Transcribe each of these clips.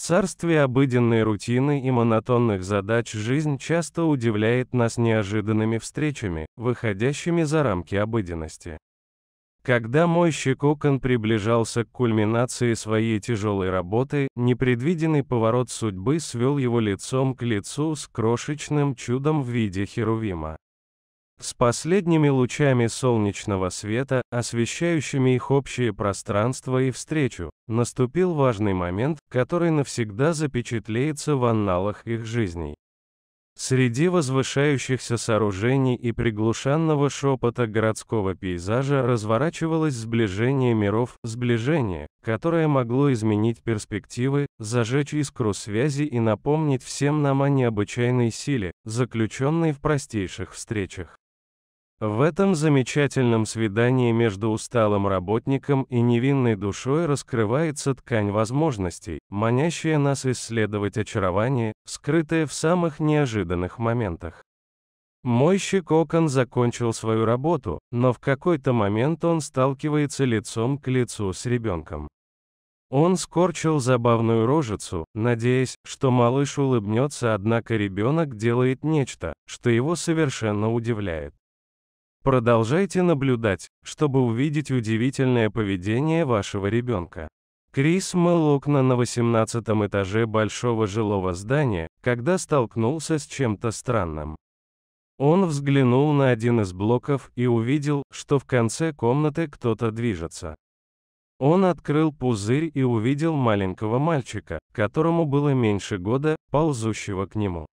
царстве обыденной рутины и монотонных задач жизнь часто удивляет нас неожиданными встречами, выходящими за рамки обыденности. Когда мойщик окон приближался к кульминации своей тяжелой работы, непредвиденный поворот судьбы свел его лицом к лицу с крошечным чудом в виде херувима. С последними лучами солнечного света, освещающими их общее пространство и встречу, наступил важный момент, который навсегда запечатлеется в анналах их жизней. Среди возвышающихся сооружений и приглушенного шепота городского пейзажа разворачивалось сближение миров, сближение, которое могло изменить перспективы, зажечь искру связи и напомнить всем нам о необычайной силе, заключенной в простейших встречах. В этом замечательном свидании между усталым работником и невинной душой раскрывается ткань возможностей, манящая нас исследовать очарование, скрытое в самых неожиданных моментах. Мойщик окон закончил свою работу, но в какой-то момент он сталкивается лицом к лицу с ребенком. Он скорчил забавную рожицу, надеясь, что малыш улыбнется, однако ребенок делает нечто, что его совершенно удивляет. Продолжайте наблюдать, чтобы увидеть удивительное поведение вашего ребенка. Крис мыл окна на 18-м этаже большого жилого здания, когда столкнулся с чем-то странным. Он взглянул на один из блоков и увидел, что в конце комнаты кто-то движется. Он открыл пузырь и увидел маленького мальчика, которому было меньше года, ползущего к нему.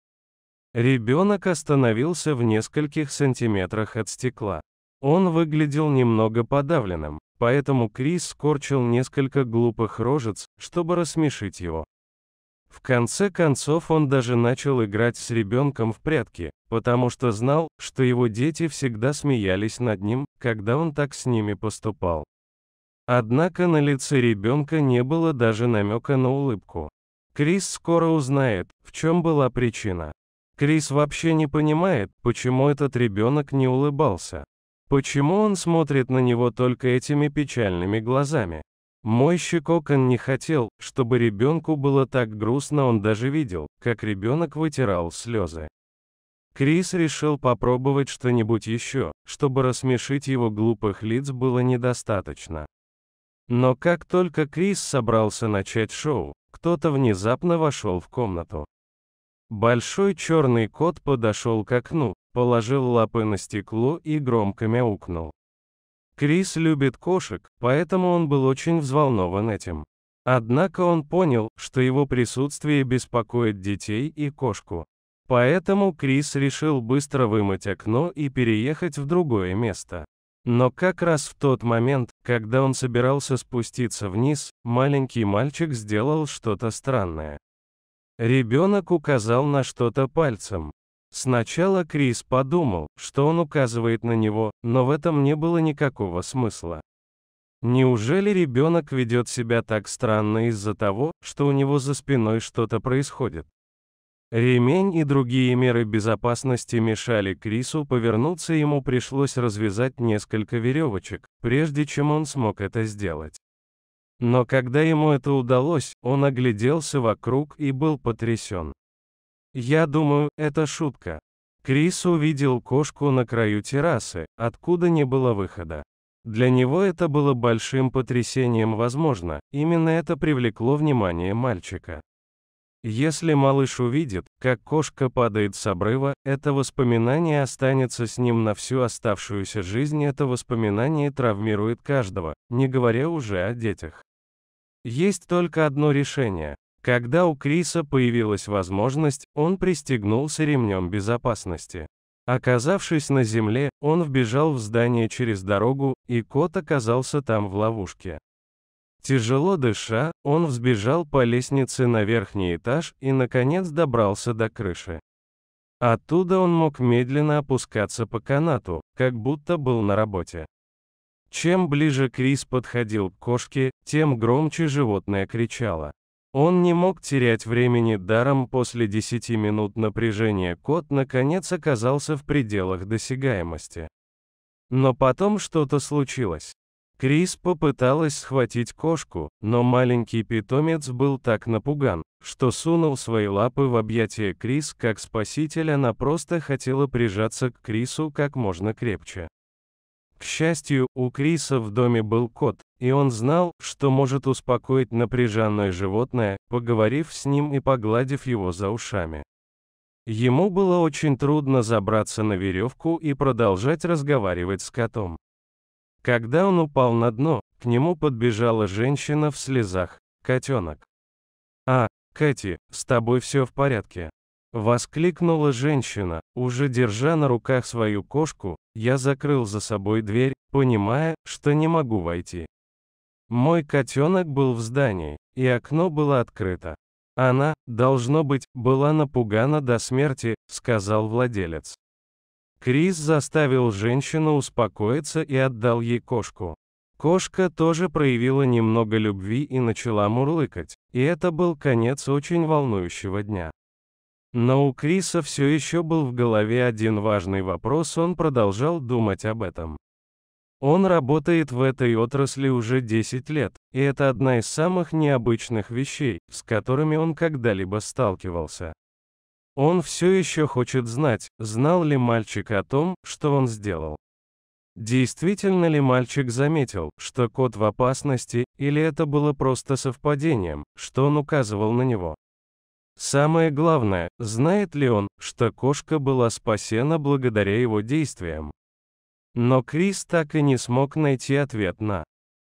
Ребенок остановился в нескольких сантиметрах от стекла. Он выглядел немного подавленным, поэтому Крис скорчил несколько глупых рожиц, чтобы рассмешить его. В конце концов он даже начал играть с ребенком в прятки, потому что знал, что его дети всегда смеялись над ним, когда он так с ними поступал. Однако на лице ребенка не было даже намека на улыбку. Крис скоро узнает, в чем была причина. Крис вообще не понимает, почему этот ребенок не улыбался. Почему он смотрит на него только этими печальными глазами? Мойщик окон не хотел, чтобы ребенку было так грустно, он даже видел, как ребенок вытирал слезы. Крис решил попробовать что-нибудь еще, чтобы рассмешить его глупых лиц было недостаточно. Но как только Крис собрался начать шоу, кто-то внезапно вошел в комнату. Большой черный кот подошел к окну, положил лапы на стекло и громко мяукнул. Крис любит кошек, поэтому он был очень взволнован этим. Однако он понял, что его присутствие беспокоит детей и кошку. Поэтому Крис решил быстро вымыть окно и переехать в другое место. Но как раз в тот момент, когда он собирался спуститься вниз, маленький мальчик сделал что-то странное. Ребенок указал на что-то пальцем. Сначала Крис подумал, что он указывает на него, но в этом не было никакого смысла. Неужели ребенок ведет себя так странно из-за того, что у него за спиной что-то происходит? Ремень и другие меры безопасности мешали Крису повернуться, ему пришлось развязать несколько веревочек, прежде чем он смог это сделать. Но когда ему это удалось, он огляделся вокруг и был потрясен. Я думаю, это шутка. Крис увидел кошку на краю террасы, откуда не было выхода. Для него это было большим потрясением, возможно, именно это привлекло внимание мальчика. Если малыш увидит, как кошка падает с обрыва, это воспоминание останется с ним на всю оставшуюся жизнь, это воспоминание травмирует каждого, не говоря уже о детях. Есть только одно решение. Когда у Криса появилась возможность, он пристегнулся ремнем безопасности. Оказавшись на земле, он вбежал в здание через дорогу, и кот оказался там в ловушке. Тяжело дыша, он взбежал по лестнице на верхний этаж и, наконец, добрался до крыши. Оттуда он мог медленно опускаться по канату, как будто был на работе. Чем ближе Крис подходил к кошке, тем громче животное кричало. Он не мог терять времени даром, после 10 минут напряжения кот наконец оказался в пределах досягаемости. Но потом что-то случилось. Крис попыталась схватить кошку, но маленький питомец был так напуган, что сунул свои лапы в объятия Крис как спаситель. Она просто хотела прижаться к Крису как можно крепче. К счастью, у Криса в доме был кот, и он знал, что может успокоить напряженное животное, поговорив с ним и погладив его за ушами. Ему было очень трудно забраться на веревку и продолжать разговаривать с котом. Когда он упал на дно, к нему подбежала женщина в слезах. «Котенок». «А, Кэти, с тобой все в порядке?» Воскликнула женщина, уже держа на руках свою кошку. Я закрыл за собой дверь, понимая, что не могу войти. Мой котенок был в здании, и окно было открыто. Она, должно быть, была напугана до смерти, сказал владелец. Крис заставил женщину успокоиться и отдал ей кошку. Кошка тоже проявила немного любви и начала мурлыкать, и это был конец очень волнующего дня. Но у Криса все еще был в голове один важный вопрос, он продолжал думать об этом. Он работает в этой отрасли уже 10 лет, и это одна из самых необычных вещей, с которыми он когда-либо сталкивался. Он все еще хочет знать, знал ли мальчик о том, что он сделал. Действительно ли мальчик заметил, что кот в опасности, или это было просто совпадением, что он указывал на него? Самое главное, знает ли он, что кошка была спасена благодаря его действиям? Но Крис так и не смог найти ответ на